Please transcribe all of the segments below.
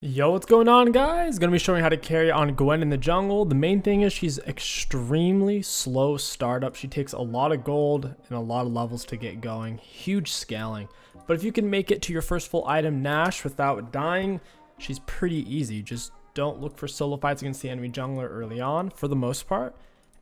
Yo, what's going on, guys? Gonna be showing how to carry on Gwen in the jungle. The main thing is she's extremely slow startup. She takes a lot of gold and a lot of levels to get going. Huge scaling. But if you can make it to your first full item Nash without dying, she's pretty easy. Just don't look for solo fights against the enemy jungler early on for the most part,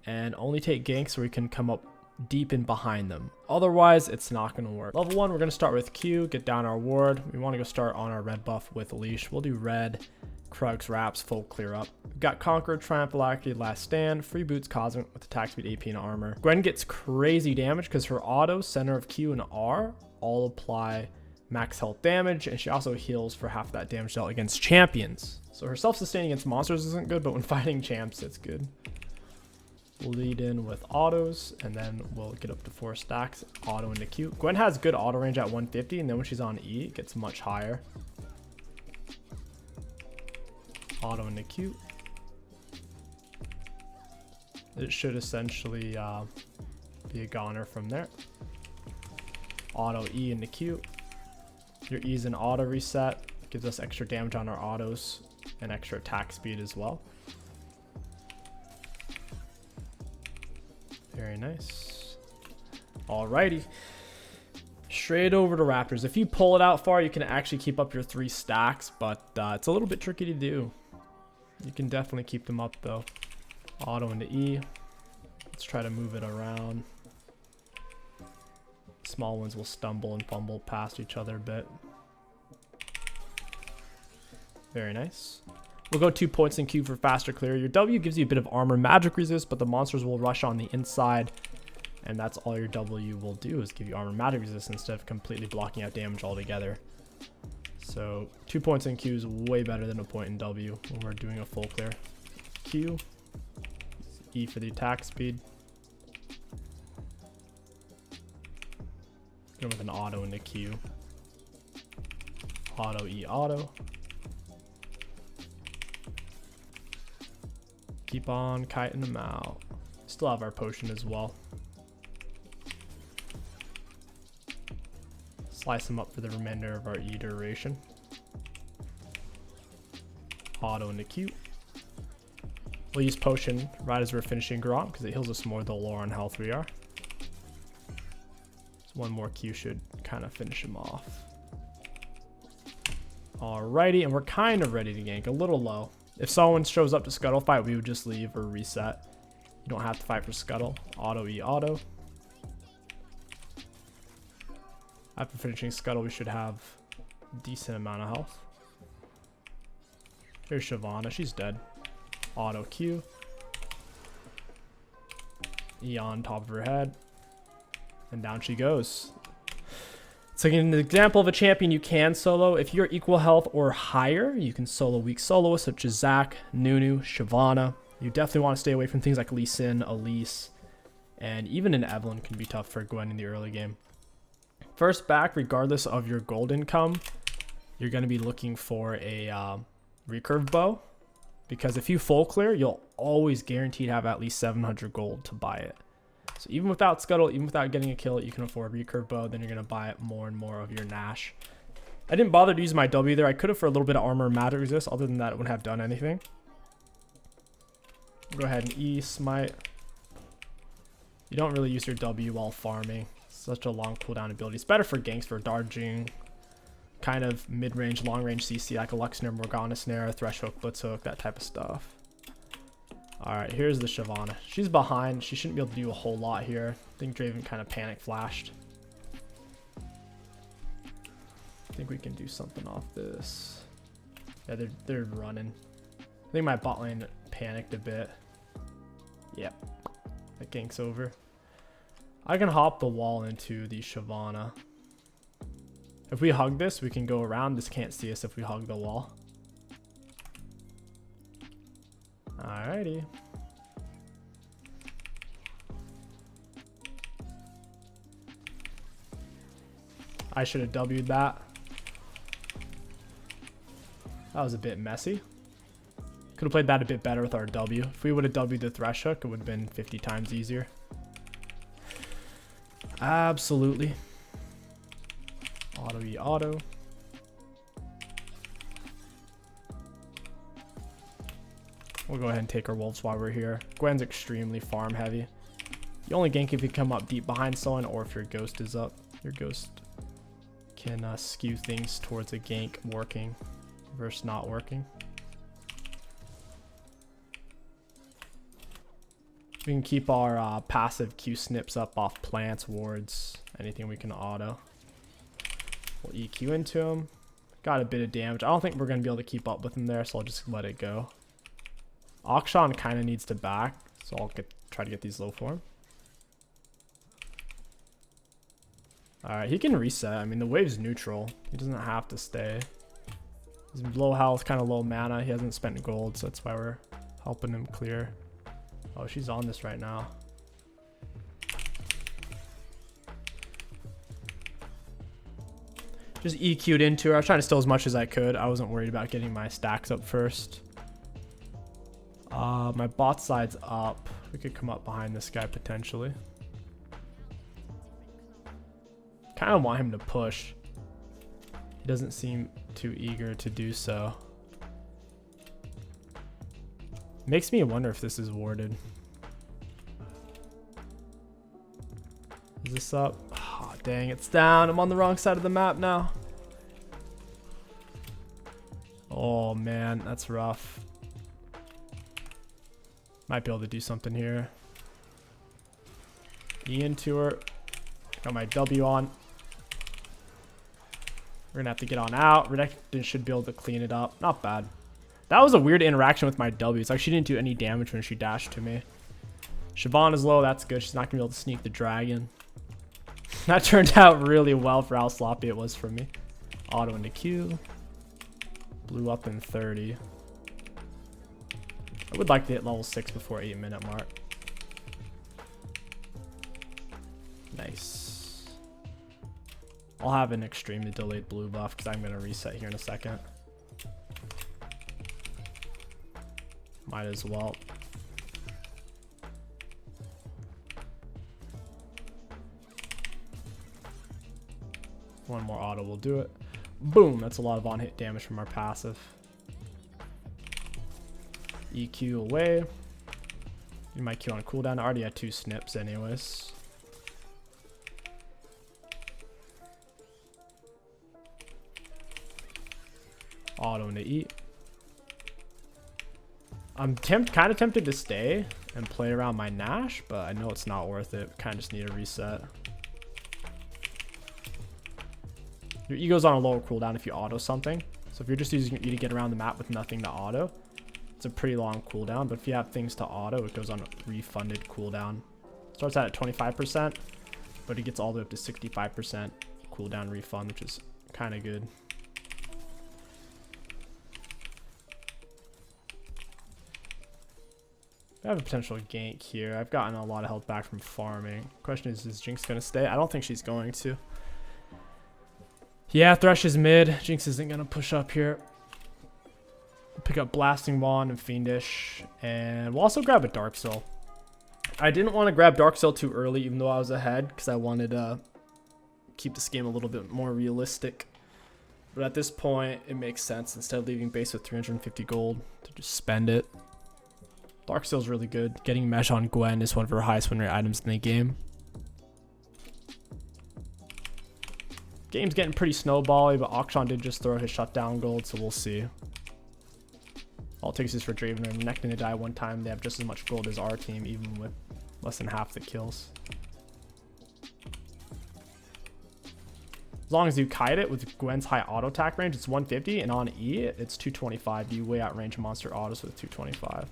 and only take ganks where you can come up deep in behind them. Otherwise, it's not going to work. Level 1, we're going to start with Q, get down our ward. We want to go start on our red buff with leash. We'll do red, Krugs, wraps, full clear up. We've got Conquer, Triumph, Alacrity, Last Stand, free boots, Cosmic with attack speed, AP, and armor. Gwen gets crazy damage because her auto, center of Q, and R all apply max health damage, and she also heals for half that damage dealt against champions. So her self-sustaining against monsters isn't good, but when fighting champs, it's good. We'll lead in with autos, and then we'll get up to 4 stacks, auto into Q. Gwen has good auto range at 150, and then when she's on E, it gets much higher. Auto into Q. It should essentially be a goner from there. Auto E into Q. Your E's an auto reset, gives us extra damage on our autos and extra attack speed as well. Very nice. Alrighty. Straight over to Raptors. If you pull it out far, you can actually keep up your 3 stacks, but it's a little bit tricky to do. You can definitely keep them up though. Auto into E. Let's try to move it around. Small ones will stumble and fumble past each other a bit. Very nice. We'll go 2 points in Q for faster clear. Your W gives you a bit of armor magic resist, but the monsters will rush on the inside. And that's all your W will do, is give you armor magic resist instead of completely blocking out damage altogether. So 2 points in Q is way better than a point in W when we're doing a full clear. Q. E for the attack speed. Go with an auto into Q. Auto E auto. Keep on kiting them out. Still have our potion as well. Slice them up for the remainder of our E duration. Auto into Q. We'll use potion right as we're finishing Garant because it heals us more the lower on health we are. So one more Q should kind of finish him off. Alrighty, and we're kind of ready to gank. A little low. If someone shows up to scuttle fight, we would just leave or reset. You don't have to fight for scuttle. Auto E auto. After finishing scuttle, we should have a decent amount of health. Here's Shyvana, she's dead. Auto Q. E on top of her head. And down she goes. So an example of a champion you can solo. If you're equal health or higher, you can solo weak soloists such as Zac, Nunu, Shyvana. You definitely want to stay away from things like Lee Sin, Elise, and even an Evelynn can be tough for Gwen in the early game. First back, regardless of your gold income, you're going to be looking for a recurve bow, because if you full clear, you'll always guaranteed have at least 700 gold to buy it. So even without scuttle, even without getting a kill, you can afford recurve bow. Then you're going to buy more and more of your Nash. I didn't bother to use my W there. I could have for a little bit of armor and magic resist. Other than that, it wouldn't have done anything. Go ahead and E smite. You don't really use your W while farming. Such a long cooldown ability. It's better for ganks, for dodging, kind of mid-range, long-range CC like a Lux Snare, Morgana Snare, Thresh Hook, Blitz Hook, that type of stuff. Alright, here's the Shyvana. She's behind. She shouldn't be able to do a whole lot here. I think Draven kind of panic flashed. I think we can do something off this. Yeah, they're running. I think my bot lane panicked a bit. Yep. That gank's over. I can hop the wall into the Shyvana. If we hug this, we can go around. This can't see us if we hug the wall. Alrighty. I should have W'd that. That was a bit messy. Could have played that a bit better with our W. If we would have W'd the Thresh Hook, it would have been 50 times easier. Absolutely. Auto E auto. We'll go ahead and take our wolves while we're here. Gwen's extremely farm heavy. You only gank if you come up deep behind someone or if your ghost is up. Your ghost can skew things towards a gank working versus not working. We can keep our passive Q snips up off plants, wards, anything we can auto. We'll EQ into him. Got a bit of damage. I don't think we're going to be able to keep up with him there, so I'll just let it go. Akshan kind of needs to back, so I'll try to get these low for him. Alright, he can reset. I mean, the wave's neutral. He doesn't have to stay. He's low health, kind of low mana. He hasn't spent gold, so that's why we're helping him clear. Oh, she's on this right now. Just EQ'd into her. I was trying to steal as much as I could. I wasn't worried about getting my stacks up first. My bot side's up. We could come up behind this guy potentially. Kind of want him to push. He doesn't seem too eager to do so. Makes me wonder if this is warded. Is this up? Oh, dang, it's down. I'm on the wrong side of the map now. Oh, man, that's rough. Might be able to do something here. E into her. Got my W on. We're gonna have to get on out. Redacted should be able to clean it up. Not bad. That was a weird interaction with my W. It's like she didn't do any damage when she dashed to me. Siobhan is low. That's good. She's not gonna be able to sneak the dragon. That turned out really well for how sloppy it was for me. Auto into Q. Blew up in 30. I would like to hit level 6 before 8-minute mark. Nice. I'll have an extremely delayed blue buff because I'm going to reset here in a second. Might as well. One more auto will do it. Boom, that's a lot of on-hit damage from our passive. EQ away. You might Q on cooldown. I already had 2 snips anyways. Auto into E. I'm kind of tempted to stay and play around my Nash, but I know it's not worth it. Kind of just need a reset. Your E goes on a lower cooldown if you auto something. So if you're just using your E to get around the map with nothing to auto, it's a pretty long cooldown. But if you have things to auto, it goes on a refunded cooldown. Starts out at 25%, but it gets all the way up to 65% cooldown refund, which is kind of good. I have a potential gank here. I've gotten a lot of health back from farming. Question is Jinx going to stay? I don't think she's going to. Yeah, Thresh is mid. Jinx isn't going to push up here. Pick up Blasting Wand and Fiendish. And we'll also grab a Dark Soul. I didn't want to grab Dark Soul too early, even though I was ahead, because I wanted to keep this game a little bit more realistic. But at this point, it makes sense, instead of leaving base with 350 gold, to just spend it. Dark Soul's really good. Getting Mesh on Gwen is one of her highest win rate items in the game. Game's getting pretty snowbally, but Akshan did just throw his shutdown gold, so we'll see. All it takes is for Draven and Nectin to die one time. They have just as much gold as our team, even with less than half the kills. As long as you kite it with Gwen's high auto attack range, it's 150, and on E, it's 225. You way outrange monster autos with 225.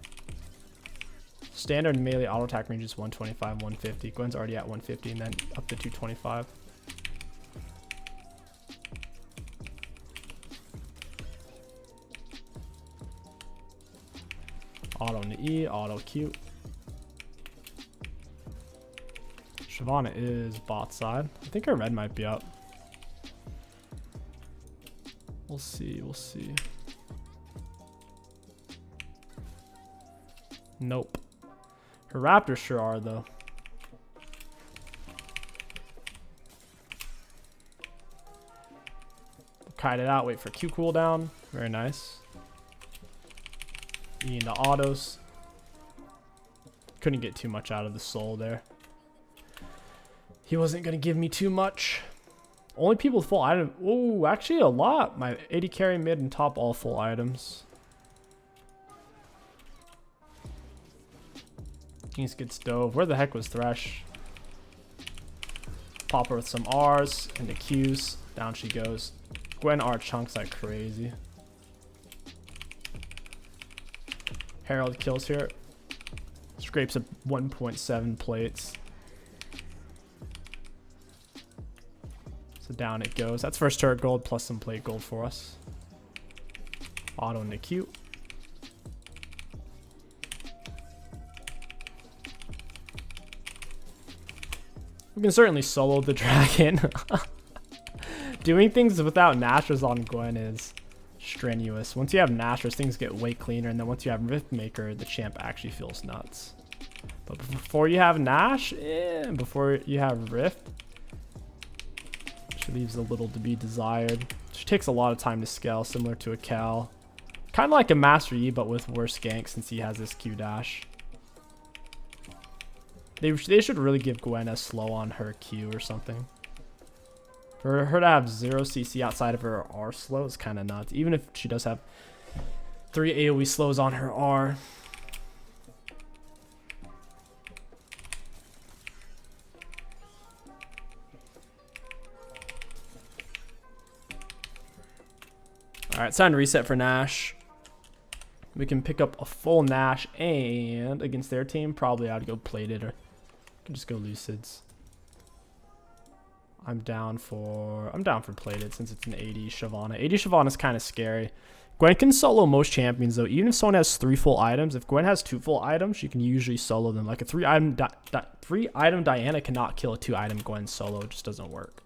Standard melee auto attack range is 125, 150. Gwen's already at 150 and then up to 225. Auto into E, auto Q. Shyvana is bot side. I think her red might be up. We'll see, we'll see. Nope. Her Raptors sure are, though. Kite it out, wait for Q cooldown. Very nice. E into autos. Couldn't get too much out of the soul there. He wasn't going to give me too much. Only people with full item. Oh, actually a lot. My 80 carry, mid, and top all full items. Kings gets dove. Where the heck was Thresh? Pop her with some R's into Q's. Down she goes. Gwen R chunks like crazy. Herald kills here. Scrapes up 1.7 plates. So down it goes. That's first turret gold plus some plate gold for us. Auto into Q. We can certainly solo the dragon. Doing things without Nashers on Gwen is strenuous. Once you have Nashers, things get way cleaner, and then once you have Riftmaker, the champ actually feels nuts. But before you have Nash, before you have Rift, she leaves a little to be desired. She takes a lot of time to scale, similar to a Cal. Kind of like a Master Yi, but with worse gank since he has this Q dash. They should really give Gwen a slow on her Q or something. For her to have 0 CC outside of her R slow is kind of nuts. Even if she does have 3 AoE slows on her R. Alright, it's time to reset for Nash. We can pick up a full Nash, and against their team, probably I'd go plated, or I could just go Lucids. I'm down for plated since it's an 80 Shyvana. 80 Shyvana is kind of scary. Gwen can solo most champions though. Even if someone has 3 full items, if Gwen has 2 full items, she can usually solo them. Like a 3 item Diana cannot kill a 2 item Gwen solo. It just doesn't work.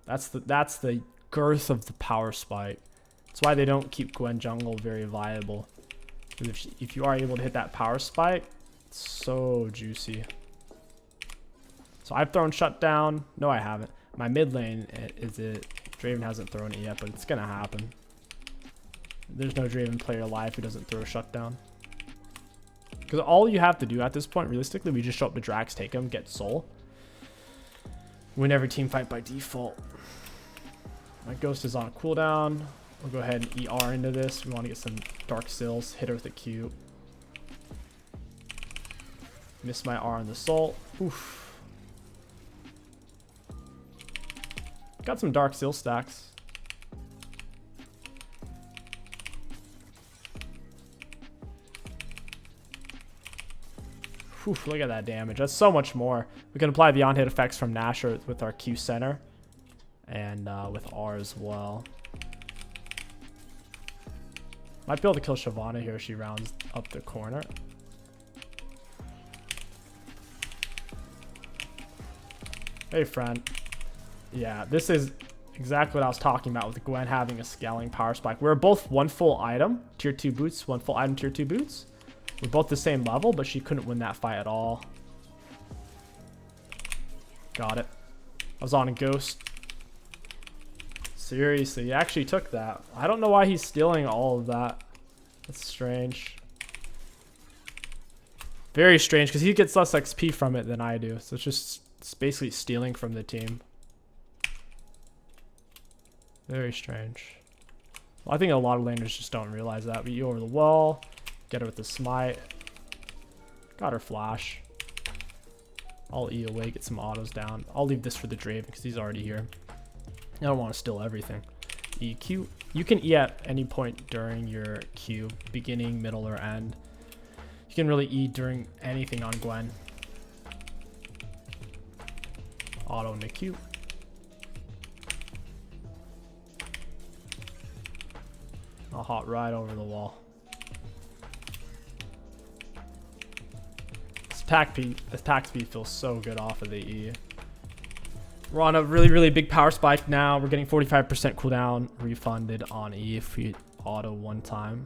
That's the girth of the power spike. That's why they don't keep Gwen jungle very viable. Because if you are able to hit that power spike, it's so juicy. So I've thrown shutdown. No, I haven't. My mid lane is it. Draven hasn't thrown it yet, but it's gonna happen. There's no Draven player alive who doesn't throw shutdown. Because all you have to do at this point, realistically, we just show up to Drax, take him, get soul. Win every team fight by default. My ghost is on a cooldown. We'll go ahead and ER into this. We want to get some dark sills. Hit her with a Q. Missed my R on the soul. Oof. Got some dark sill stacks. Whew, look at that damage. That's so much more. We can apply the on-hit effects from Nasher with our Q center. And with R as well. Might be able to kill Shyvana here. She rounds up the corner. Hey, friend. Yeah, this is exactly what I was talking about with Gwen having a scaling power spike. We're both 1 full item, tier 2 boots, 1 full item, tier 2 boots. We're both the same level, but she couldn't win that fight at all. Got it. I was on a ghost. Seriously, he actually took that. I don't know why he's stealing all of that. That's strange. Very strange, because he gets less XP from it than I do. So it's basically stealing from the team. Very strange. Well, I think a lot of laners just don't realize that. We E over the wall. Get her with the smite. Got her flash. I'll E away, get some autos down. I'll leave this for the Draven because he's already here. I don't want to steal everything. EQ. You can E at any point during your Q, beginning, middle, or end. You can really E during anything on Gwen. Auto into Q. I'll hop right over the wall. This attack speed feels so good off of the E. We're on a really, really big power spike now. We're getting 45% cooldown refunded on E if we auto 1 time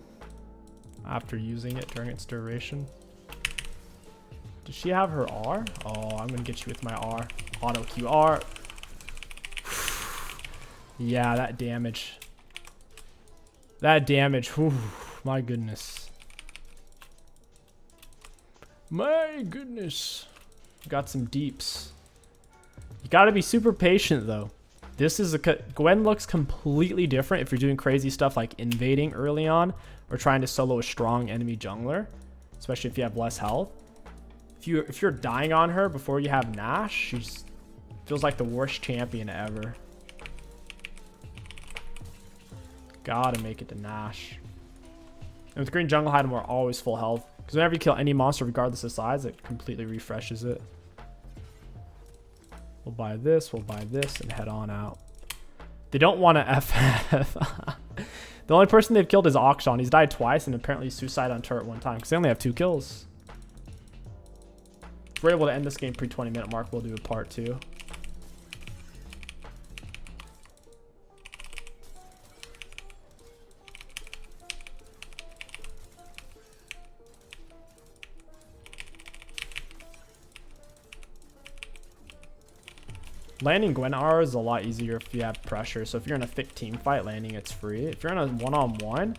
after using it during its duration. Does she have her R? Oh, I'm going to get you with my R. Auto QR. Yeah, that damage. That damage. Whew, my goodness. My goodness. Got some deeps. You gotta be super patient though. This is Gwen looks completely different if you're doing crazy stuff like invading early on or trying to solo a strong enemy jungler, especially if you have less health. If you're dying on her before you have Nash, she feels like the worst champion ever. Gotta make it to Nash. And with green jungle item, we're always full health. Because whenever you kill any monster, regardless of size, it completely refreshes it. We'll buy this, and head on out. They don't want to FF. The only person they've killed is Akshan. He's died twice, and apparently suicide on turret one time. Because they only have 2 kills. If we're able to end this game pre-20 minute mark, we'll do a part 2. Landing Gwen R is a lot easier if you have pressure. So if you're in a thick team fight, landing it's free. If you're in a one-on-one,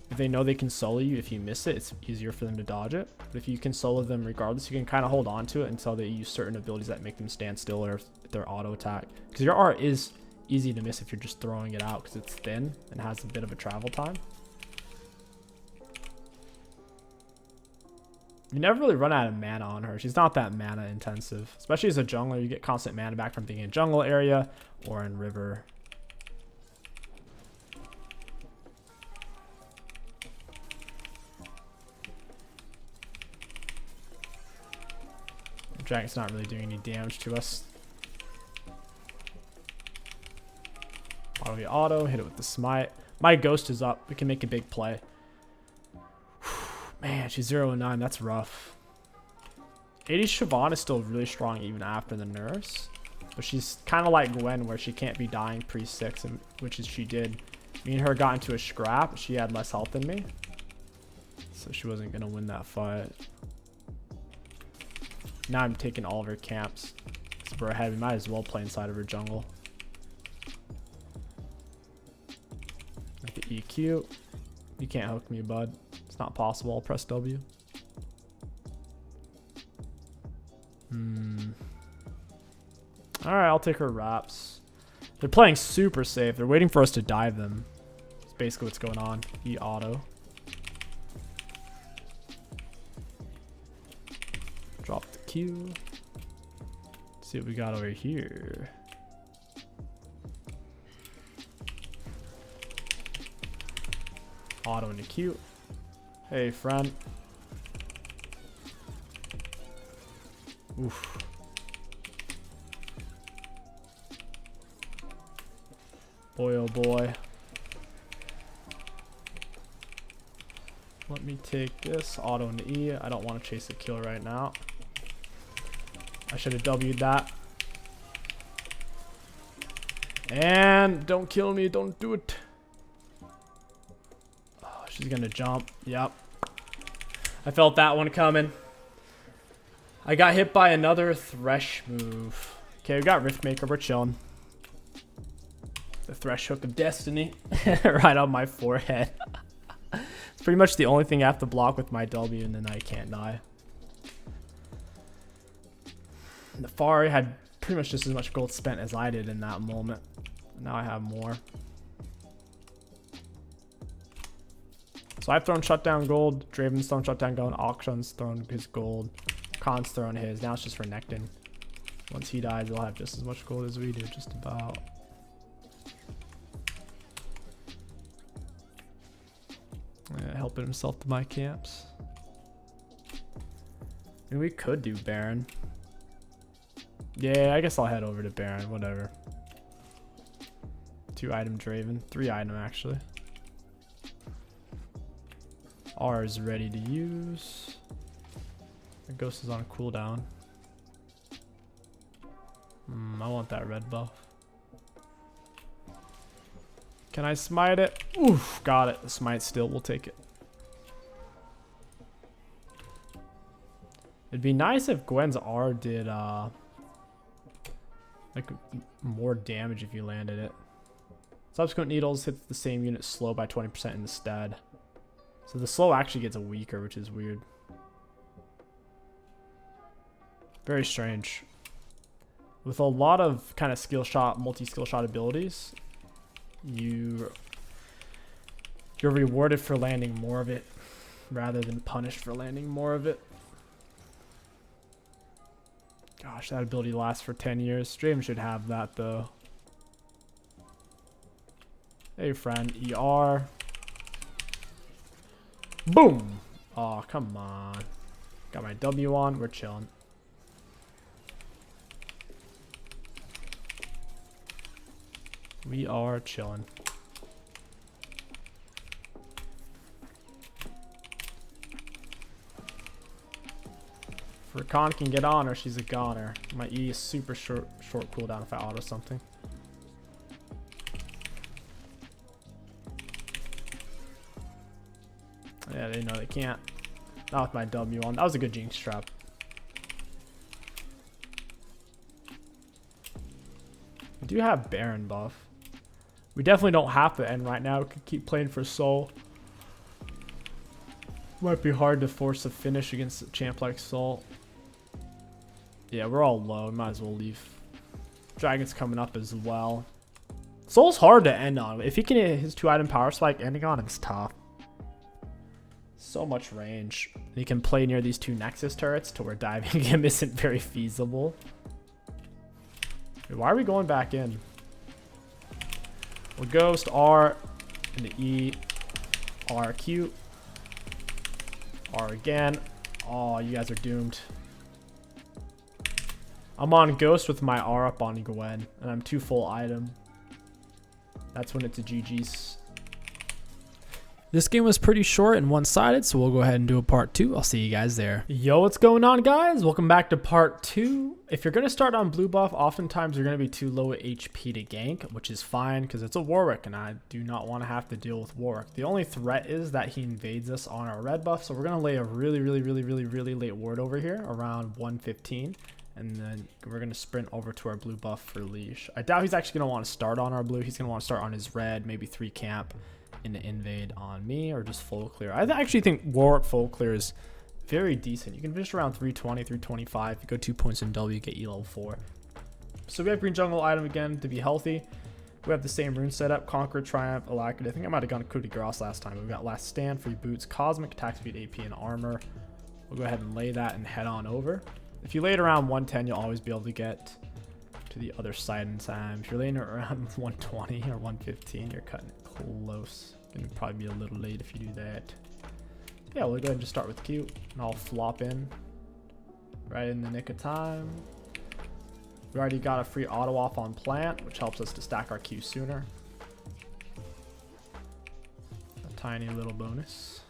if they know they can solo you, if you miss it, it's easier for them to dodge it. But if you can solo them regardless, you can kind of hold on to it until they use certain abilities that make them stand still or their auto attack. Because your R is easy to miss if you're just throwing it out because it's thin and has a bit of a travel time. You never really run out of mana on her. She's not that mana intensive. Especially as a jungler, you get constant mana back from being in jungle area or in river. The dragon's not really doing any damage to us. Auto, hit it with the smite. My ghost is up. We can make a big play. Man, she's 0-9. That's rough. 80's Siobhan is still really strong even after the nerfs. But she's kind of like Gwen where she can't be dying pre-6, which is she did. Me and her got into a scrap. She had less health than me. So she wasn't going to win that fight. Now I'm taking all of her camps. Because we're ahead. We might as well play inside of her jungle. Like the EQ. You can't hook me, bud. It's not possible. I'll press W. Alright, I'll take her wraps. They're playing super safe. They're waiting for us to dive them. That's basically what's going on. E auto. Drop the Q. Let's see what we got over here. Auto into Q. Hey, friend. Oof. Boy, oh boy. Let me take this. Auto into E. I don't want to chase a kill right now. I should have W'd that. And don't kill me. Don't do it. She's gonna jump. Yep. I felt that one coming. I got hit by another Thresh move. Okay, we got Riftmaker. We're chilling. The Thresh Hook of Destiny. Right on my forehead. It's pretty much the only thing I have to block with my W, and then I can't die. The Far had pretty much just as much gold spent as I did in that moment. Now I have more. So I've thrown shutdown gold, Draven's thrown shutdown gold, Akshan's thrown his gold, Khan's thrown his. Now it's just for Nectin. Once he dies, he'll have just as much gold as we do, just about. Yeah, helping himself to my camps. I mean, we could do Baron. Yeah, I guess I'll head over to Baron, whatever. 2 item Draven, 3 item actually. R is ready to use. The ghost is on cooldown. I want that red buff. Can I smite it? Oof, got it. The smite still, we'll take it. It'd be nice if Gwen's R did like more damage if you landed it. Subsequent needles hits the same unit slow by 20% instead. So the slow actually gets weaker, which is weird. Very strange. With a lot of kind of skill shot, multi-skill shot abilities, you're rewarded for landing more of it rather than punished for landing more of it. Gosh, that ability lasts for 10 years. Draven should have that though. Hey friend, ER. Boom! Oh, come on. Got my W on, we're chilling. We are chilling. Rakan can get on her, she's a goner. My E is super short cooldown if I auto something. Yeah, they know they can't. Not with my W on. That was a good jinx trap. We do have Baron buff. We definitely don't have to end right now. We could keep playing for Soul. Might be hard to force a finish against a champ like Soul. Yeah, we're all low. We might as well leave. Dragon's coming up as well. Soul's hard to end on. If he can hit his 2-item power spike, ending on him's tough. So much range. He can play near these 2 Nexus turrets to where diving him isn't very feasible. Wait, why are we going back in? We'll Ghost, R, into E, R, Q, R again. Oh, you guys are doomed. I'm on Ghost with my R up on Gwen, and I'm 2 full item. That's when it's a GG's. This game was pretty short and one-sided, so we'll go ahead and do a part 2. I'll see you guys there. Yo, what's going on, guys? Welcome back to part 2. If you're going to start on blue buff, oftentimes you're going to be too low HP to gank, which is fine because it's a Warwick, and I do not want to have to deal with Warwick. The only threat is that he invades us on our red buff, so we're going to lay a really late ward over here around 115. And then we're going to sprint over to our blue buff for leash. I doubt he's actually going to want to start on our blue. He's going to want to start on his red, maybe 3 camp into invade on me, or just full clear. I actually think Warwick full clear is very decent. You can finish around 320, 325. You go 2 points in W, get E level 4. So we have green jungle item again to be healthy. We have the same rune setup, Conquer, Triumph, Alacrity. I think I might have gone Coup de Grace last time. We've got Last Stand, free boots, Cosmic, attack speed, AP, and armor. We'll go ahead and lay that and head on over. If you lay it around 110, you'll always be able to get to the other side in time. If you're laying it around 120 or 115, you're cutting it close. Gonna probably be a little late if you do that. Yeah, we'll go ahead and just start with Q, and I'll flop in right in the nick of time. We already got a free auto off on plant, which helps us to stack our Q sooner. A tiny little bonus.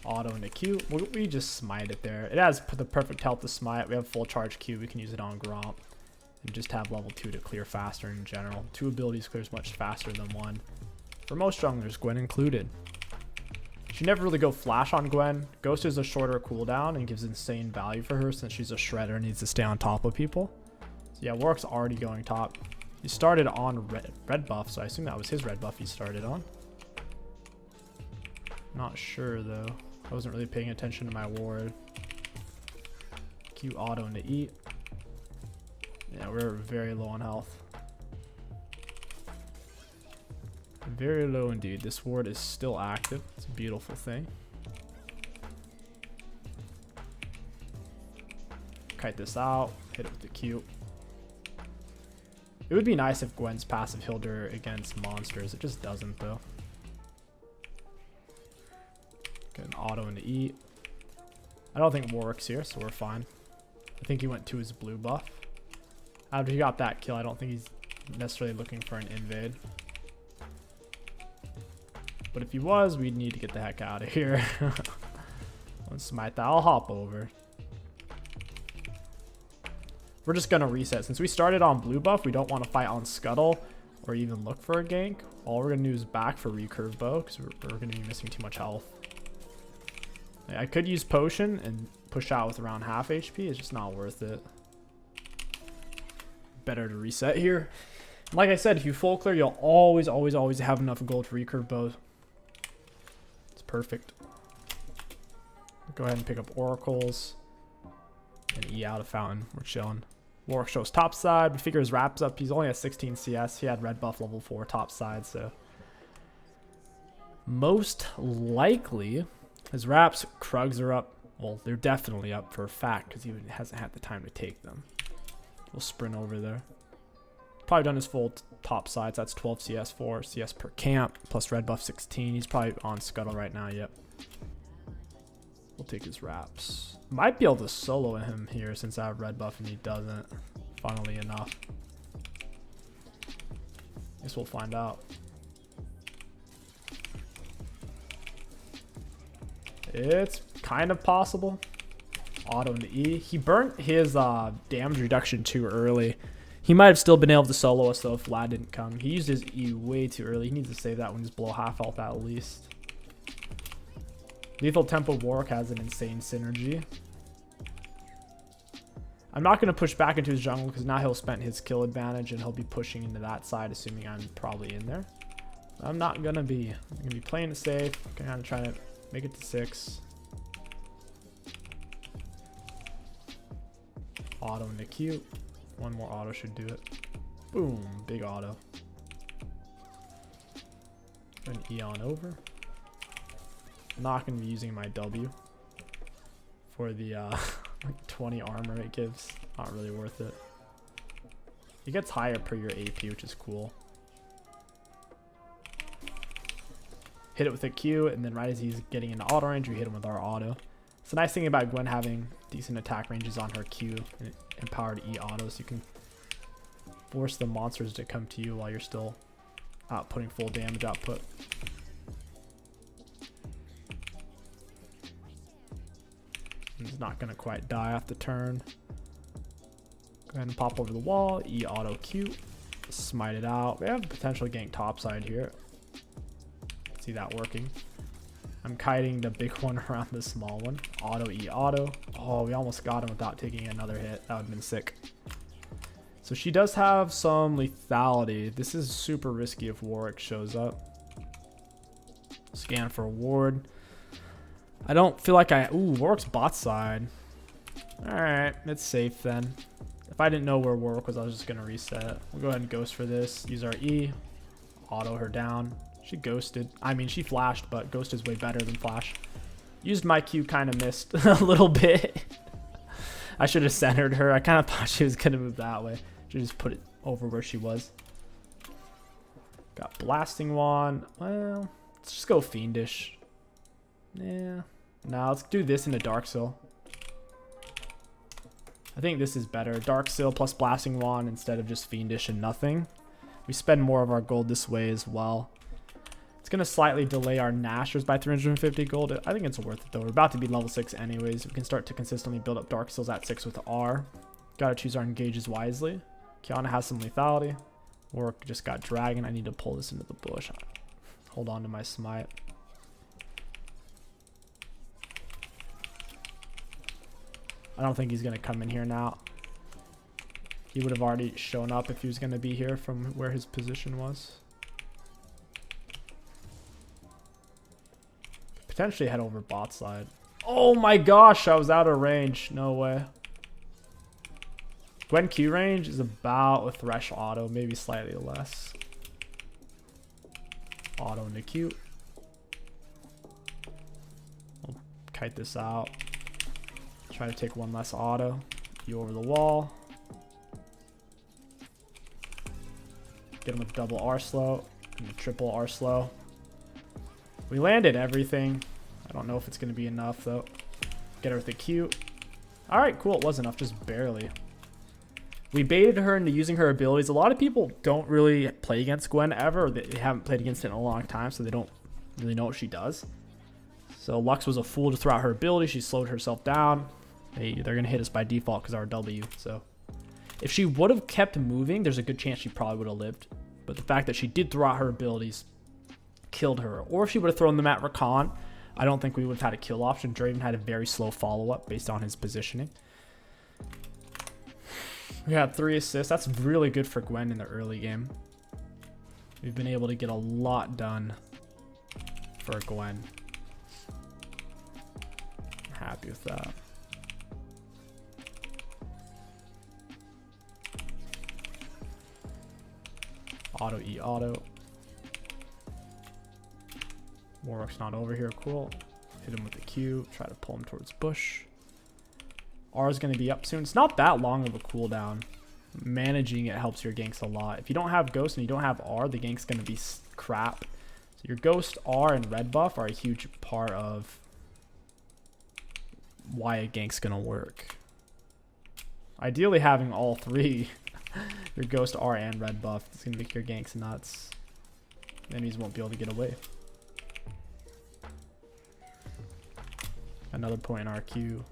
Auto into Q. We just smite it there. It has the perfect health to smite. We have full charge Q. We can use it on Gromp. And just have level 2 to clear faster in general. 2 abilities clears much faster than 1. For most junglers, Gwen included. You should never really go flash on Gwen. Ghost is a shorter cooldown and gives insane value for her since she's a shredder and needs to stay on top of people. So yeah, Warwick's already going top. He started on red buff, so I assume that was his red buff he started on. Not sure though. I wasn't really paying attention to my ward. Q auto into E. Yeah, we're very low on health. Very low indeed. This ward is still active. It's a beautiful thing. Kite this out. Hit it with the Q. It would be nice if Gwen's passive healed her against monsters. It just doesn't though. Get an auto into E. I don't think Warwick's here, so we're fine. I think he went to his blue buff. After he got that kill, I don't think he's necessarily looking for an invade. But if he was, we'd need to get the heck out of here. Let's smite that. I'll hop over. We're just going to reset. Since we started on blue buff, we don't want to fight on Scuttle or even look for a gank. All we're going to do is back for recurve bow because we're going to be missing too much health. I could use potion and push out with around half HP. It's just not worth it. Better to reset here. Like I said, if you full clear, you'll always have enough gold for recurve bow. It's perfect. Go ahead and pick up oracles. And E out of fountain. We're chilling. Warwick shows top side. We figure his wraps up. He's only at 16 CS. He had red buff level 4 top side, so most likely his wraps, Krugs are up. Well, they're definitely up for a fact because he hasn't had the time to take them. We'll sprint over there. Probably done his full top sides. That's 12 CS, 4 CS per camp, plus red buff 16. He's probably on scuttle right now, yep. We'll take his wraps. Might be able to solo him here since I have red buff and he doesn't, funnily enough. Guess we'll find out. It's kind of possible. Auto into E. He burnt his damage reduction too early. He might have still been able to solo us though if Vlad didn't come. He used his E way too early. He needs to save that when he's below half health at least. Lethal Tempo Warwick has an insane synergy. I'm not going to push back into his jungle because now he'll spend his kill advantage and he'll be pushing into that side, assuming I'm probably in there. I'm not going to be. I'm going to be playing it safe. Kind of trying to make it to 6. Auto into Q. One more auto should do it. Boom. Big auto. An E on over. Not going to be using my W for the like 20 armor it gives. Not really worth it. It gets higher per your AP, which is cool. Hit it with a Q, and then right as he's getting into auto range, we hit him with our auto. It's a nice thing about Gwen having decent attack ranges on her Q and empowered E auto, so you can force the monsters to come to you while you're still outputting full damage output. He's not going to quite die off the turn. Go ahead and pop over the wall. E auto Q. Smite it out. We have potential gank topside here. See that working. I'm kiting the big one around the small one. Auto E auto. Oh, we almost got him without taking another hit. That would have been sick. So she does have some lethality. This is super risky if Warwick shows up. Scan for a ward. I don't feel like I... Ooh, Warwick's bot side. Alright, it's safe then. If I didn't know where Warwick was, I was just going to reset. We'll go ahead and ghost for this. Use our E. Auto her down. She ghosted. I mean, she flashed, but ghost is way better than flash. Used my Q, kind of missed a little bit. I should have centered her. I kind of thought she was going to move that way. Should just put it over where she was. Got blasting wand. Well, let's just go fiendish. Yeah. Now let's do this into Dark Seal. I think this is better. Dark Seal plus blasting wand instead of just fiendish and nothing. We spend more of our gold this way as well. It's going to slightly delay our Nashers by 350 gold. I think it's worth it though. We're about to be level 6 anyways. We can start to consistently build up Dark Seals at 6 with R. Got to choose our engages wisely. Kiana has some lethality. Warwick just got dragon. I need to pull this into the bush. Hold on to my smite. I don't think he's going to come in here now. He would have already shown up if he was going to be here from where his position was. Potentially head over bot side. Oh my gosh, I was out of range. No way. Gwen Q range is about with Thresh auto, maybe slightly less. Auto into Q. We'll kite this out. Try to take one less auto. You over the wall. Get him with double R slow and triple R slow. We landed everything. I don't know if it's going to be enough though. Get her with the Q. Alright, cool. It was enough, just barely. We baited her into using her abilities. A lot of people don't really play against Gwen ever. They haven't played against it in a long time, so they don't really know what she does. So Lux was a fool to throw out her ability. She slowed herself down. They're going to hit us by default because our W. So if she would have kept moving, there's a good chance she probably would have lived. But the fact that she did throw out her abilities killed her. Or if she would have thrown them at Rakan, I don't think we would have had a kill option. Draven had a very slow follow-up based on his positioning. We had 3 assists. That's really good for Gwen in the early game. We've been able to get a lot done for Gwen. Happy with that. Auto E auto. Warwick's not over here. Cool. Hit him with the Q. Try to pull him towards bush. R is going to be up soon. It's not that long of a cooldown. Managing it helps your ganks a lot. If you don't have Ghost and you don't have R, the gank's going to be crap. So your Ghost, R, and red buff are a huge part of why a gank's going to work. Ideally, having all three, your Ghost, R, and red buff, is going to make your ganks nuts. Enemies won't be able to get away. Another point in our Q.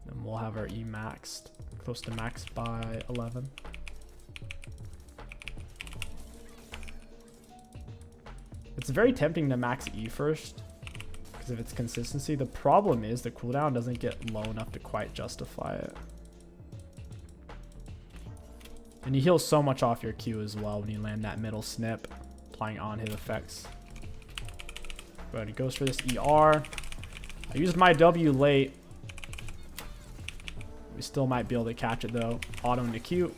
And we'll have our E maxed. Close to max by 11. It's very tempting to max E first because of its consistency. The problem is the cooldown doesn't get low enough to quite justify it. And you heal so much off your Q as well when you land that middle snip, applying on-hit effects. But he goes for this ER. I used my W late. We still might be able to catch it though. Auto into Q.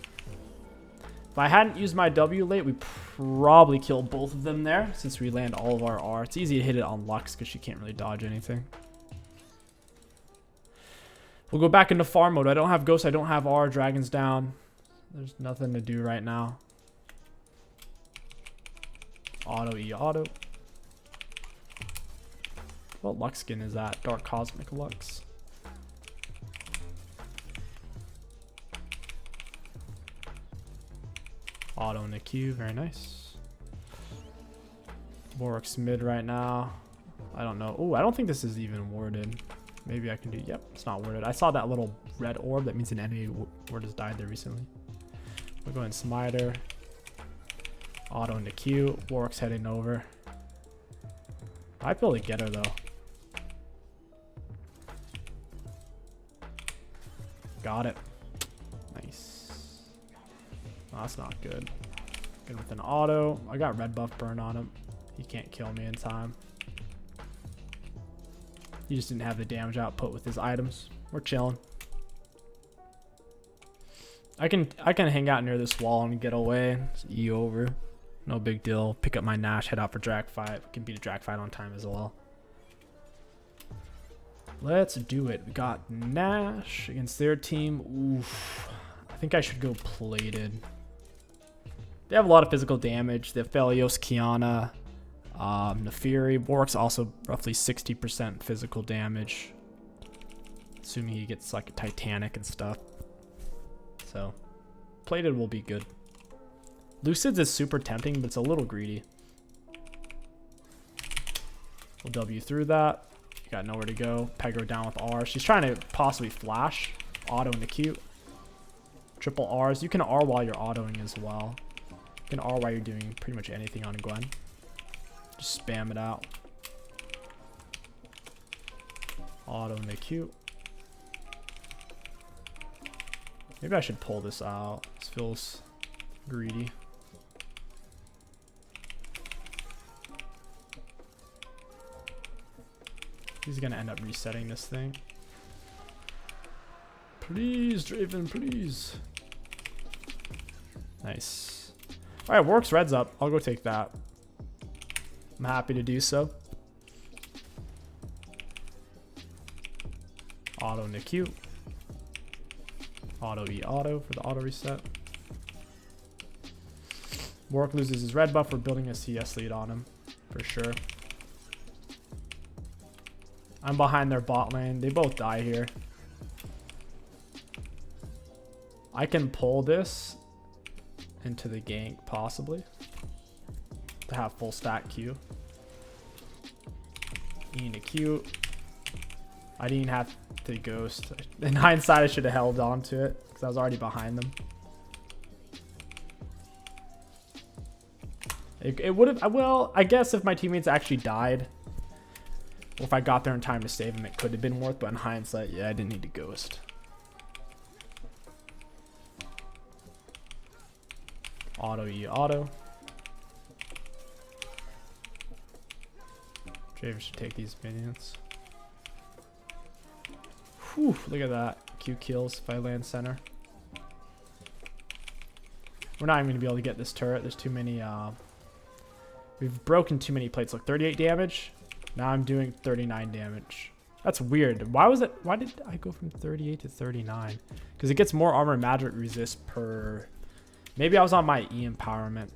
If I hadn't used my W late, we probably killed both of them there since we land all of our R. It's easy to hit it on Lux because she can't really dodge anything. We'll go back into farm mode. I don't have Ghost. I don't have R. Dragon's down. There's nothing to do right now. Auto E auto. What Lux skin is that? Dark Cosmic Lux. Auto in the Q, very nice. Warwick's mid right now. I don't know. Oh, I don't think this is even warded. Maybe I can do, yep, it's not warded. I saw that little red orb. That means an enemy ward has died there recently. We'll go in Smiter. Auto into Q. Warwick's heading over. Might be able to get her though. Got it. Nice. Oh, that's not good. Good with an auto. I got red buff burn on him. He can't kill me in time. He just didn't have the damage output with his items. We're chilling. I can hang out near this wall and get away. Just E over. No big deal. Pick up my Nash, head out for drag fight. We can beat a drag fight on time as well. Let's do it. We got Nash against their team. Oof. I think I should go plated. They have a lot of physical damage. They have Phelios, Kiana, Nefiri. Warwick's also roughly 60% physical damage. Assuming he gets like a Titanic and stuff. So, plated will be good. Lucid's is super tempting, but it's a little greedy. We'll W through that. You got nowhere to go. Peg her down with R. She's trying to possibly flash. Auto into Q. Triple R's. You can R while you're autoing as well. You can R while you're doing pretty much anything on Gwen. Just spam it out. Auto into Q. Maybe I should pull this out. This feels greedy. He's gonna end up resetting this thing. Please, Draven, please. Nice. All right, Warwick's red's up. I'll go take that. I'm happy to do so. Auto into Q. Auto E auto for the auto reset. Warwick loses his red buff. We're building a CS lead on him for sure. I'm behind their bot lane. They both die here. I can pull this into the gank possibly to have full stack Q. E into Q. I didn't have to ghost. In hindsight, I should have held on to it because I was already behind them. It would have, well, I guess if my teammates actually died, or if I got there in time to save him, it could have been worth, but in hindsight, yeah, I didn't need to ghost. Auto E auto. Draven should take these minions. Whew, look at that. Q kills if I land center. We're not even going to be able to get this turret. There's too many... we've broken too many plates. Look, 38 damage. Now I'm doing 39 damage. That's weird. Why was it? Why did I go from 38 to 39? Because it gets more armor and magic resist per... Maybe I was on my E empowerment.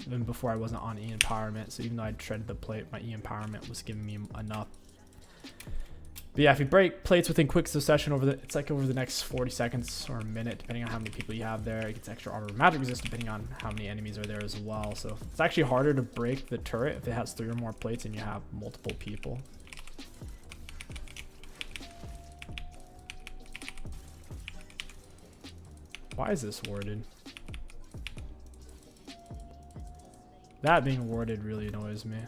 Even before I wasn't on E empowerment. So even though I shredded the plate, my E empowerment was giving me enough. But yeah, if you break plates within quick succession over the next 40 seconds or a minute, depending on how many people you have there, it gets extra armor and magic resist depending on how many enemies are there as well. So it's actually harder to break the turret if it has 3 or more plates and you have multiple people. Why is this warded? That being warded really annoys me.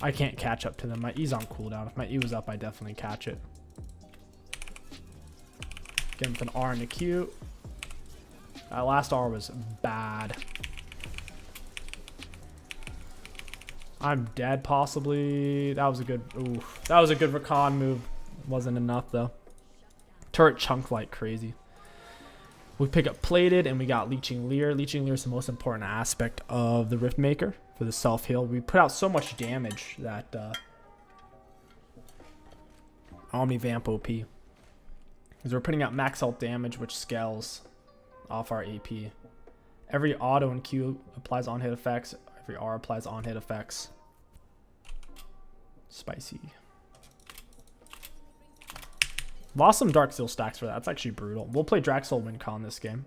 I can't catch up to them. My E's on cooldown. If my E was up, I'd definitely catch it. Get him with an R and a Q. That last R was bad. I'm dead possibly. That was a good... Ooh, that was a good recon move. Wasn't enough though. Turret chunked like crazy. We pick up plated and we got Leeching Leer. Leeching Leer is the most important aspect of the Rift Maker for the self-heal. We put out so much damage that Omni-Vamp OP. Because we're putting out max health damage which scales off our AP. Every auto and Q applies on-hit effects. Every R applies on-hit effects. Spicy. Lost some Dark Seal stacks for that. That's actually brutal. We'll play Draxel WinCon this game.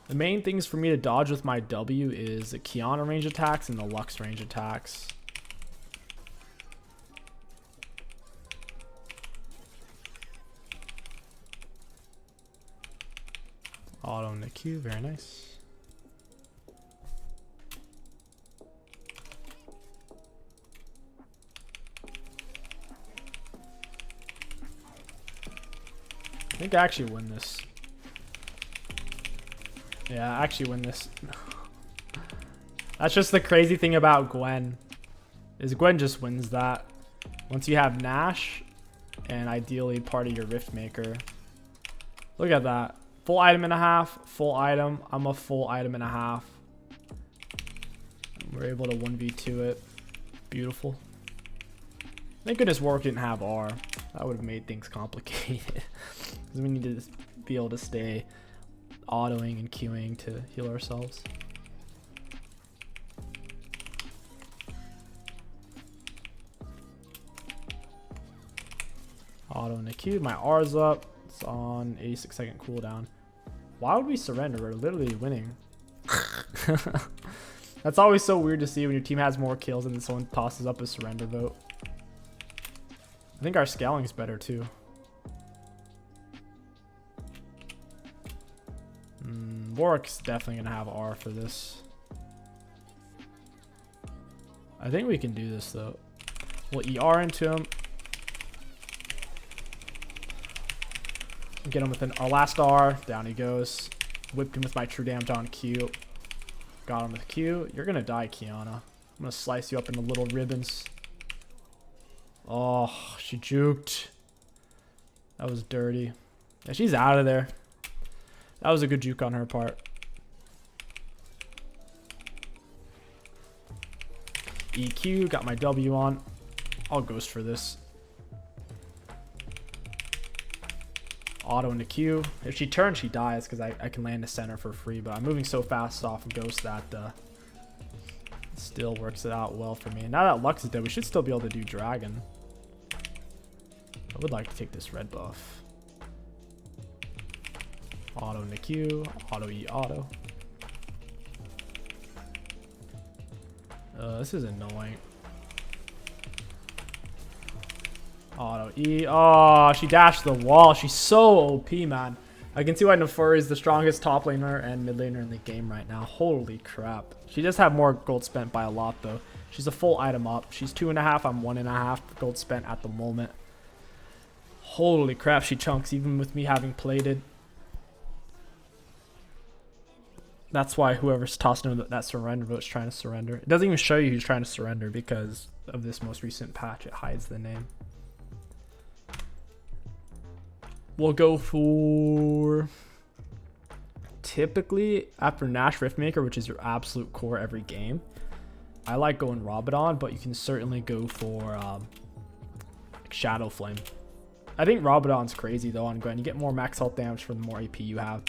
The main things for me to dodge with my W is the Kiana range attacks and the Lux range attacks. Auto and the Q, very nice. I think I actually win this. Yeah, I actually win this. That's just the crazy thing about Gwen. Is Gwen just wins that. Once you have Nash, and ideally part of your Rift Maker. Look at that. Full item and a half, full item. I'm a full item and a half. We're able to 1v2 it. Beautiful. Thank goodness Warwick didn't have R. That would have made things complicated. Because we need to be able to stay autoing and queuing to heal ourselves. Auto and a Q. My R's up. It's on 86-second cooldown. Why would we surrender? We're literally winning. That's always so weird to see when your team has more kills and then someone tosses up a surrender vote. I think our scaling is better too. Warwick's definitely gonna have R for this. I think we can do this though. We'll ER into him. Get him with our last R. Down he goes. Whipped him with my true damage on Q. Got him with Q. You're gonna die, Kiana. I'm gonna slice you up into little ribbons. Oh, she juked. That was dirty. Yeah, she's out of there. That was a good juke on her part. EQ, got my W on. I'll ghost for this. Auto into Q. If she turns, she dies because I can land a center for free. But I'm moving so fast off of ghost that still works it out well for me. Now that Lux is dead, we should still be able to do dragon. I would like to take this red buff. Auto into Q. Auto E auto. This is annoying. Auto E. Oh, she dashed the wall. She's so OP, man. I can see why Nefuri is the strongest top laner and mid laner in the game right now. Holy crap. She does have more gold spent by a lot, though. She's a full item up. She's 2.5. I'm 1.5 gold spent at the moment. Holy crap, she chunks, even with me having plated. That's why whoever's tossing him that surrender vote's trying to surrender. It doesn't even show you who's trying to surrender because of this most recent patch. It hides the name. We'll go for... Typically, after Nash Riftmaker, which is your absolute core every game, I like going Rabadon, but you can certainly go for like Shadow Flame. I think Rabadon's crazy, though, on Gwen. You get more max health damage for the more AP you have.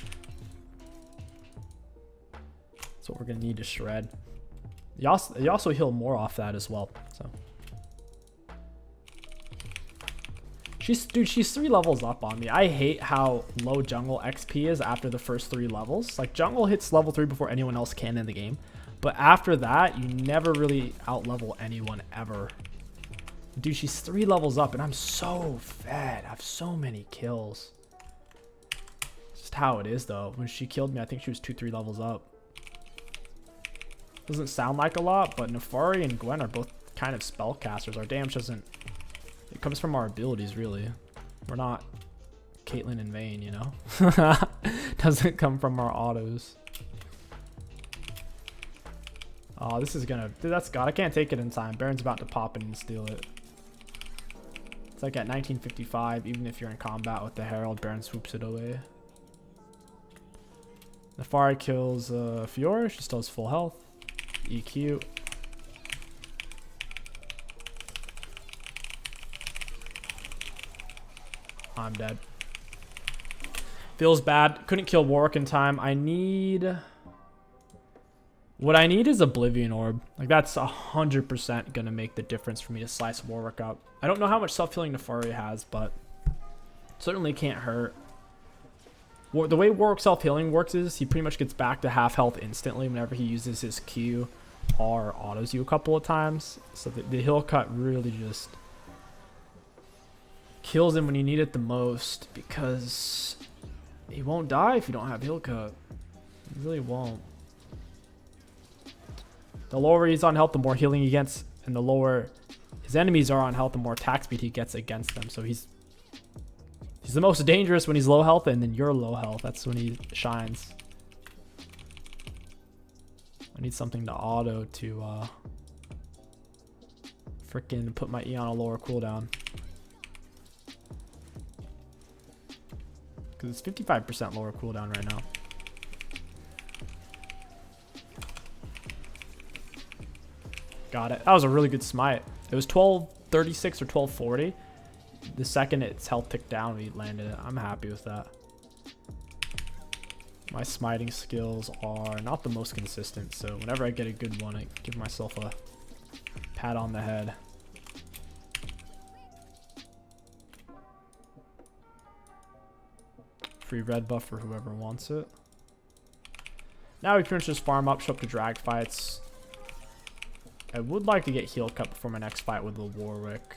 That's what we're going to need to shred. You also heal more off that as well. So she's 3 levels up on me. I hate how low jungle XP is after the first 3 levels. Like, jungle hits level 3 before anyone else can in the game. But after that, you never really out-level anyone ever. Dude, she's 3 levels up, and I'm so fed. I have so many kills. It's just how it is, though. When she killed me, I think she was 2-3 levels up. Doesn't sound like a lot, but Nefari and Gwen are both kind of spellcasters. Our damage doesn't... It comes from our abilities, really. We're not Caitlyn and Vayne, you know? Doesn't come from our autos. Oh, this is gonna... Dude, that's God. I can't take it in time. Baron's about to pop in and steal it. It's like at 1955, even if you're in combat with the Herald, Baron swoops it away. Nefari kills Fiora. She still has full health. EQ. I'm dead. Feels bad. Couldn't kill Warwick in time. I need... What I need is Oblivion Orb. Like, that's 100% going to make the difference for me to slice Warwick up. I don't know how much self-healing Nefari has, but certainly can't hurt. The way Warwick self-healing works is he pretty much gets back to half health instantly whenever he uses his Q or autos you a couple of times. So the heal cut really just kills him when you need it the most, because he won't die if you don't have heal cut. He really won't. The lower he's on health, the more healing he gets, and the lower his enemies are on health, the more attack speed he gets against them. So he's the most dangerous when he's low health, and then you're low health. That's when he shines. I need something to auto to freaking put my E on a lower cooldown. Because it's 55% lower cooldown right now. Got it. That was a really good smite. It was 1236 or 1240. The second its health ticked down, we landed it. I'm happy with that. My smiting skills are not the most consistent, so whenever I get a good one, I give myself a pat on the head. Free red buff for whoever wants it. Now we pretty much just farm up, show up to drag fights. I would like to get heal cut before my next fight with the Warwick.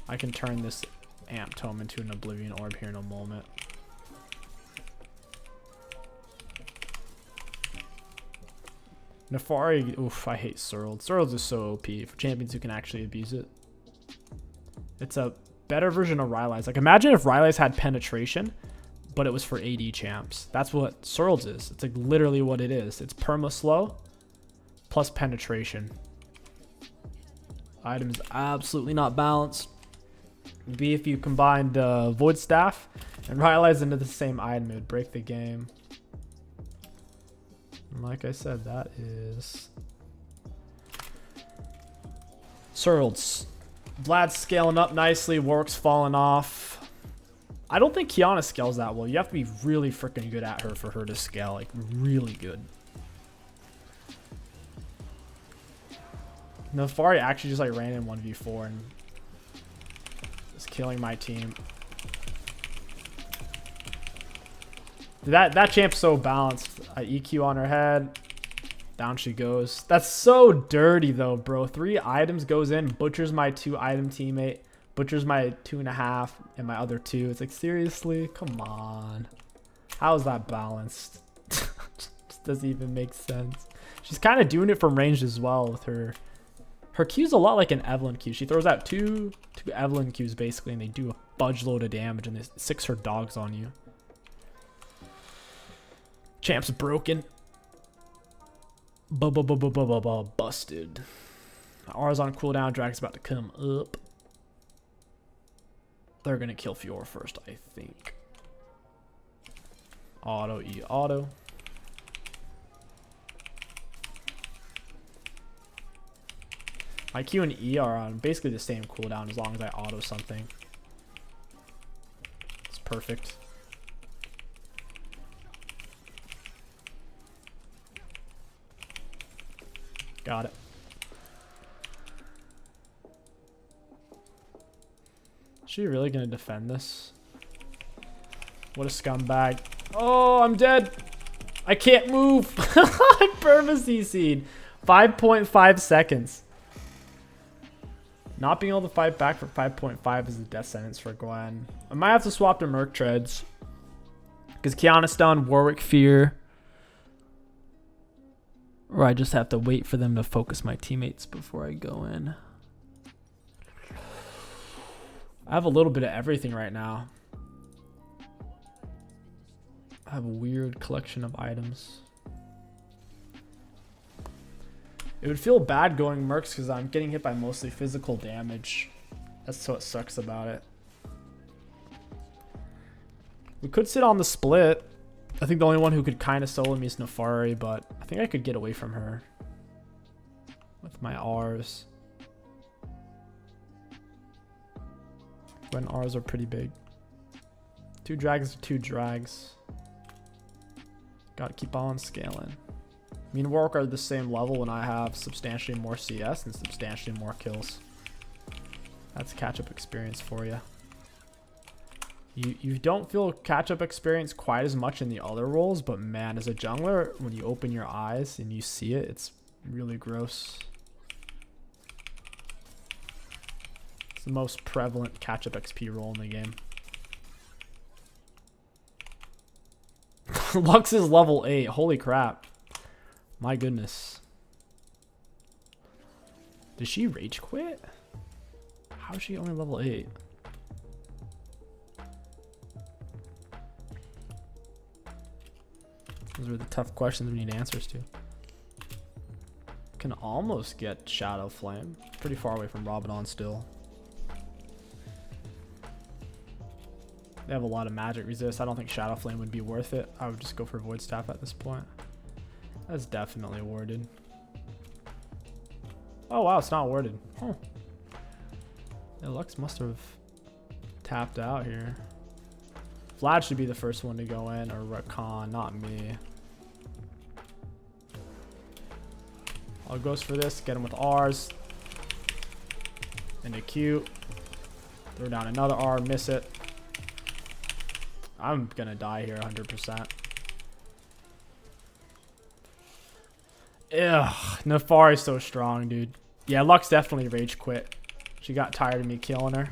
I can turn this Amp Tome into an Oblivion Orb here in a moment. Nefari, oof, I hate Surld. Surld is so OP for champions who can actually abuse it. It's a better version of Rylai's. Like, imagine if Rylai's had penetration, but it was for AD champs. That's what Surld's is. It's like literally what it is. It's perma slow plus penetration. Item is absolutely not balanced. B, if you combined Void Staff and Rylai's into the same item, it would break the game. And like I said, that is Surld's. Vlad's scaling up nicely. Warwick's falling off. I don't think Kiana scales that well. You have to be really freaking good at her for her to scale. Like, really good. Nefari actually just like ran in 1v4 and is killing my team. That champ's so balanced. I EQ on her head. Down she goes. That's so dirty though, bro. 3 items goes in, butchers my 2 item teammate, butchers my 2.5 and my other 2. It's like, seriously? Come on. How is that balanced? Just doesn't even make sense. She's kind of doing it from range as well with her. Her Q's a lot like an Evelyn Q. She throws out two Evelyn Q's basically, and they do budge load of damage and they 6 her dogs on you. Champ's broken. Busted. R's on cooldown. Drag's about to come up. They're gonna kill Fiora first, I think. Auto, E, auto. My Q and E are on basically the same cooldown as long as I auto something. It's perfect. Got it. Is she really gonna defend this? What a scumbag. Oh, I'm dead. I can't move. I purpose CC'd. 5.5 seconds. Not being able to fight back for 5.5 is a death sentence for Gwen. I might have to swap to Merc Treads. Because Kiana's down Warwick Fear. Or I just have to wait for them to focus my teammates before I go in. I have a little bit of everything right now. I have a weird collection of items. It would feel bad going Mercs because I'm getting hit by mostly physical damage. That's what sucks about it. We could sit on the split. I think the only one who could kind of solo me is Nefari, but I think I could get away from her with my Rs. When Rs are pretty big. 2 drags to 2 drags. Gotta keep on scaling. Me and Warwick are the same level when I have substantially more CS and substantially more kills. That's catch-up experience for you. You don't feel catch-up experience quite as much in the other roles, but man, as a jungler, when you open your eyes and you see it, it's really gross. It's the most prevalent catch-up XP role in the game. Lux is level 8. Holy crap. My goodness. Did she rage quit? How is she only level 8? Those are the tough questions we need answers to. Can almost get Shadow Flame. Pretty far away from Rabadon still. They have a lot of magic resist. I don't think Shadow Flame would be worth it. I would just go for Void Staff at this point. That's definitely warded. Oh wow, it's not warded. Huh. Yeah, Lux must have tapped out here. Vlad should be the first one to go in, or Rakan, not me. All goes for this. Get him with Rs. Into Q. Throw down another R, miss it. I'm gonna die here 100%. Ugh, Nefari's so strong, dude. Yeah, Lux definitely rage quit. She got tired of me killing her.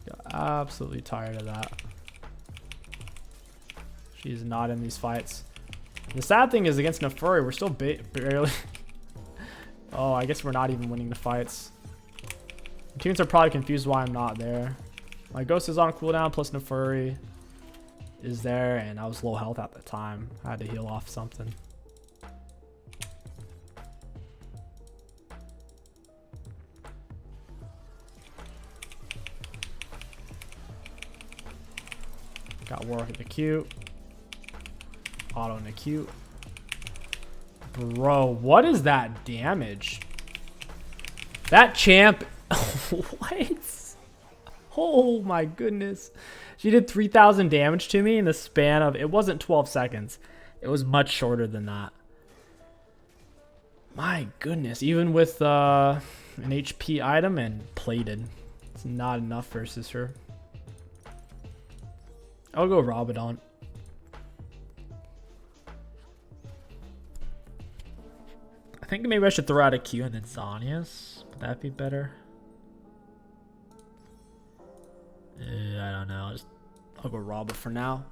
Got absolutely tired of that. She's not in these fights. The sad thing is against Nefari, we're still barely... Oh, I guess we're not even winning the fights. The teams are probably confused why I'm not there. My Ghost is on cooldown, plus Nefari is there, and I was low health at the time. I had to heal off something. Got Warwick at the Q. Auto in the Q. Bro, what is that damage? That champ... What? Oh my goodness. She did 3,000 damage to me in the span of... It wasn't 12 seconds. It was much shorter than that. My goodness. Even with an HP item and plated. It's not enough versus her. I'll go Rabadon. I think maybe I should throw out a Q and then Zhonya's. Would that be better? I don't know. I'll go Rabba for now.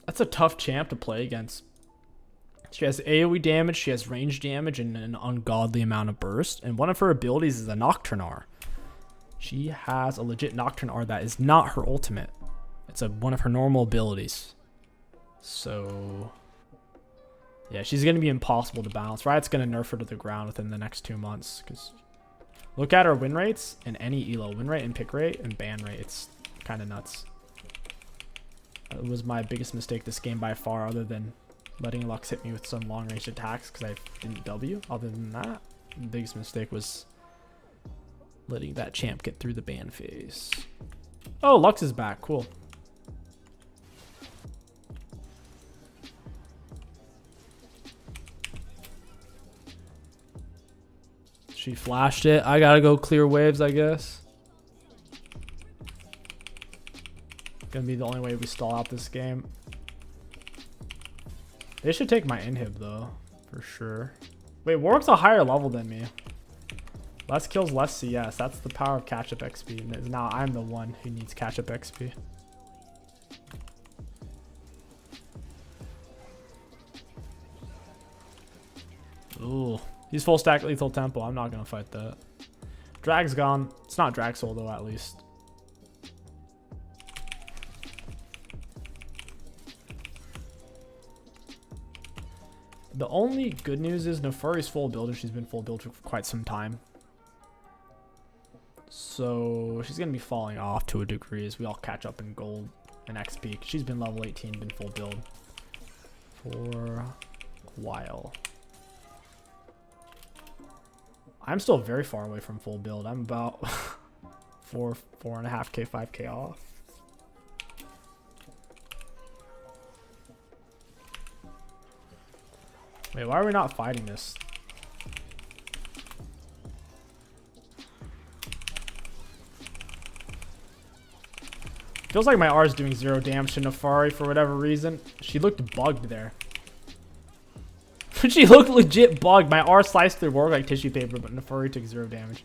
That's a tough champ to play against. She has AoE damage, she has range damage, and an ungodly amount of burst. And one of her abilities is a Nocturne R. She has a legit Nocturne R that is not her ultimate. It's one of her normal abilities. So, yeah, she's going to be impossible to balance. Riot's going to nerf her to the ground within the next 2 months. Because look at her win rates and any elo. Win rate and pick rate and ban rate. It's kind of nuts. It was my biggest mistake this game by far, other than letting Lux hit me with some long range attacks because I didn't W. Other than that, the biggest mistake was letting that champ get through the ban phase. Oh, Lux is back. Cool. She flashed it. I gotta go clear waves, I guess. Gonna be the only way we stall out this game. They should take my inhib though, for sure. Wait, Warwick's a higher level than me. Less kills, less CS. That's the power of catch-up XP. Now I'm the one who needs catch-up XP. Ooh, he's full stack lethal tempo. I'm not gonna fight that. Drag's gone. It's not drag soul though, at least. The only good news is Nefari's full build, and she's been full build for quite some time. So she's gonna be falling off to a degree as we all catch up in gold and XP. She's been level 18, been full build for a while. I'm still very far away from full build. I'm about 4.5k, 5k off. Wait, why are we not fighting this? Feels like my R is doing 0 damage to Nefari for whatever reason. She looked bugged there. She looked legit bugged. My R sliced through Warwick like tissue paper, but Nefari took 0 damage.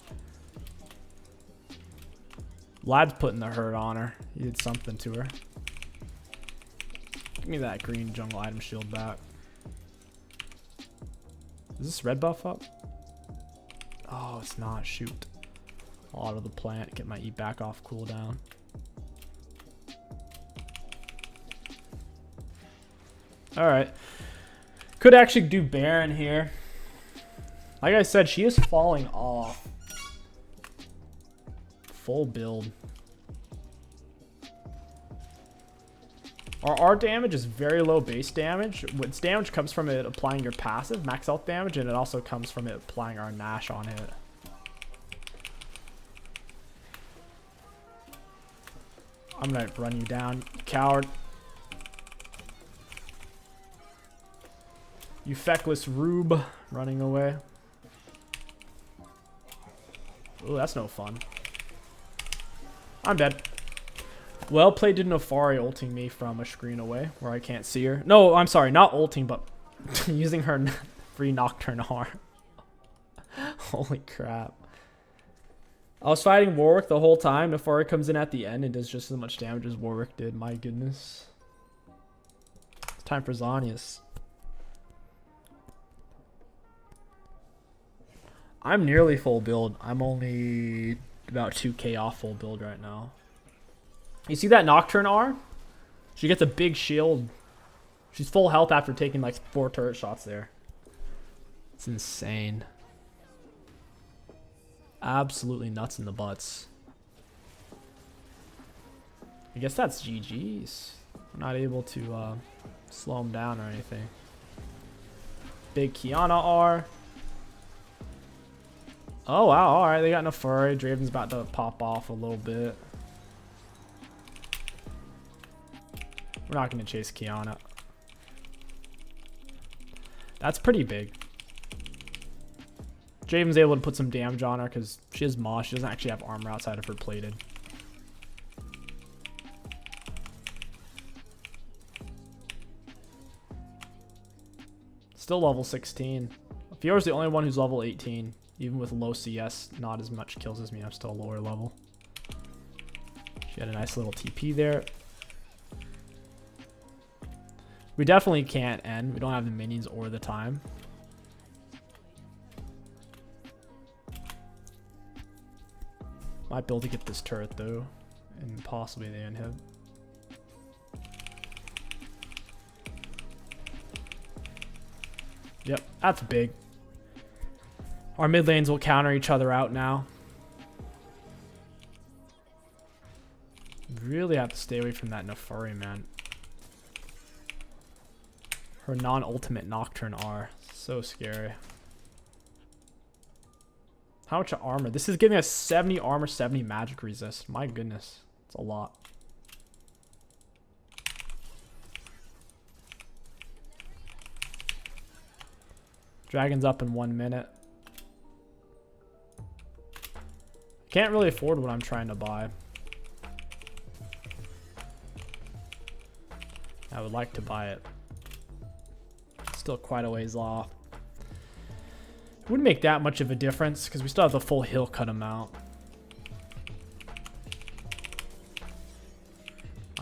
Vlad's putting the hurt on her. He did something to her. Give me that green jungle item shield back. Is this red buff up? Oh, it's not. Shoot. Auto the plant. Get my E back off cooldown. Alright. Could actually do Baron here. Like I said, she is falling off. Full build. Our R damage is very low base damage. Its damage comes from it applying your passive, max health damage, and it also comes from it applying our Nash on it. I'm gonna run you down, you coward. You feckless rube running away. Oh, that's no fun. I'm dead. Well played to Nefari ulting me from a screen away where I can't see her. No, I'm sorry, not ulting, but using her free Nocturne R. Holy crap. I was fighting Warwick the whole time. Nefari comes in at the end and does just as much damage as Warwick did. My goodness. It's time for Zanius. I'm nearly full build. I'm only about 2k off full build right now. You see that Nocturne R? She gets a big shield. She's full health after taking like 4 turret shots there. It's insane. Absolutely nuts in the butts. I guess that's GG's. I'm not able to slow him down or anything. Big Kiana R. Oh wow, alright, they got Nefari. Draven's about to pop off a little bit. We're not going to chase Kiana. That's pretty big. Draven's able to put some damage on her because she has Moss. She doesn't actually have armor outside of her plated. Still level 16. Fior's the only one who's level 18. Even with low CS, not as much kills as me. I'm still lower level. She had a nice little TP there. We definitely can't end. We don't have the minions or the time. Might be able to get this turret though, and possibly the end hit. Yep, that's big. Our mid lanes will counter each other out now. Really have to stay away from that Nefari, man. Her non-ultimate Nocturne R. So scary. How much armor? This is giving us 70 armor, 70 magic resist. My goodness. It's a lot. Dragon's up in 1 minute. Can't really afford what I'm trying to buy. I would like to buy it. Still quite a ways off. It wouldn't make that much of a difference because we still have the full hill cut amount.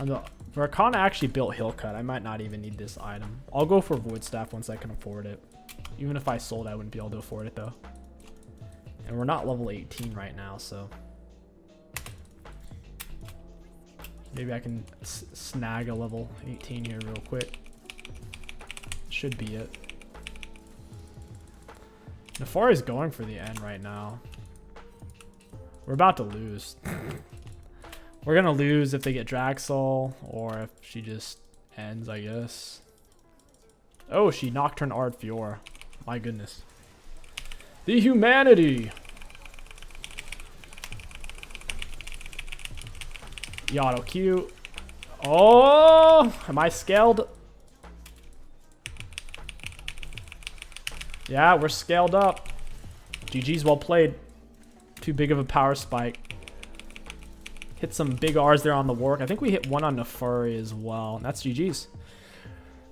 If Arcana actually built hill cut, I might not even need this item. I'll go for Void Staff once I can afford it. Even if I sold, I wouldn't be able to afford it though. And we're not level 18 right now, so maybe I can snag a level 18 here real quick. Should be it. Nefari's going for the end right now. We're about to lose. We're gonna lose if they get Draxol, or if she just ends, I guess. Oh, she Nocturne Art Fiora. My goodness. The humanity! The auto Q. Oh! Am I scaled? Yeah, we're scaled up. GG's, well played. Too big of a power spike. Hit some big R's there on the work. I think we hit one on Nefari as well. And that's GG's.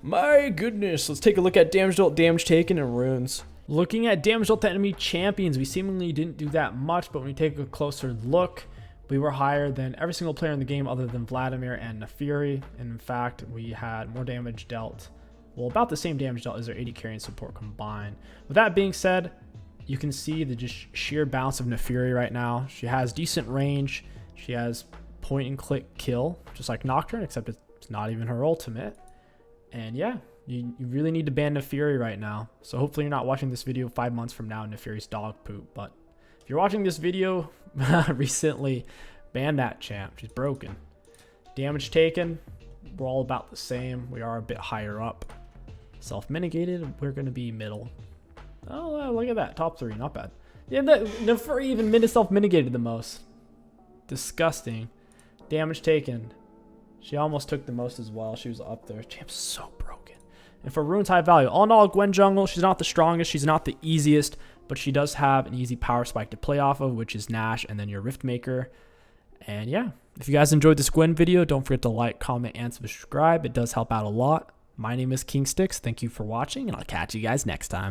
My goodness. Let's take a look at damage dealt, damage taken, and runes. Looking at damage dealt to enemy champions, we seemingly didn't do that much, but when we take a closer look, we were higher than every single player in the game other than Vladimir and Nefari. And in fact, we had more damage dealt. Well, about the same damage dealt as their 80 carry and support combined. With that being said, you can see the just sheer bounce of Nefari right now. She has decent range. She has point and click kill, just like Nocturne, except it's not even her ultimate. And yeah, you really need to ban Nefari right now. So hopefully you're not watching this video 5 months from now and Nefari's dog poop. But if you're watching this video recently, ban that champ. She's broken. Damage taken, we're all about the same. We are a bit higher up. Self-mitigated, we're going to be middle. Oh, look at that. Top 3, not bad. Yeah, Nefari even self-mitigated the most. Disgusting. Damage taken. She almost took the most as well. She was up there. Champ's so broken. And for runes high value, all in all, Gwen jungle, she's not the strongest. She's not the easiest, but she does have an easy power spike to play off of, which is Nash and then your Rift Maker. And yeah, if you guys enjoyed this Gwen video, don't forget to like, comment, and subscribe. It does help out a lot. My name is King Sticks. Thank you for watching, and I'll catch you guys next time.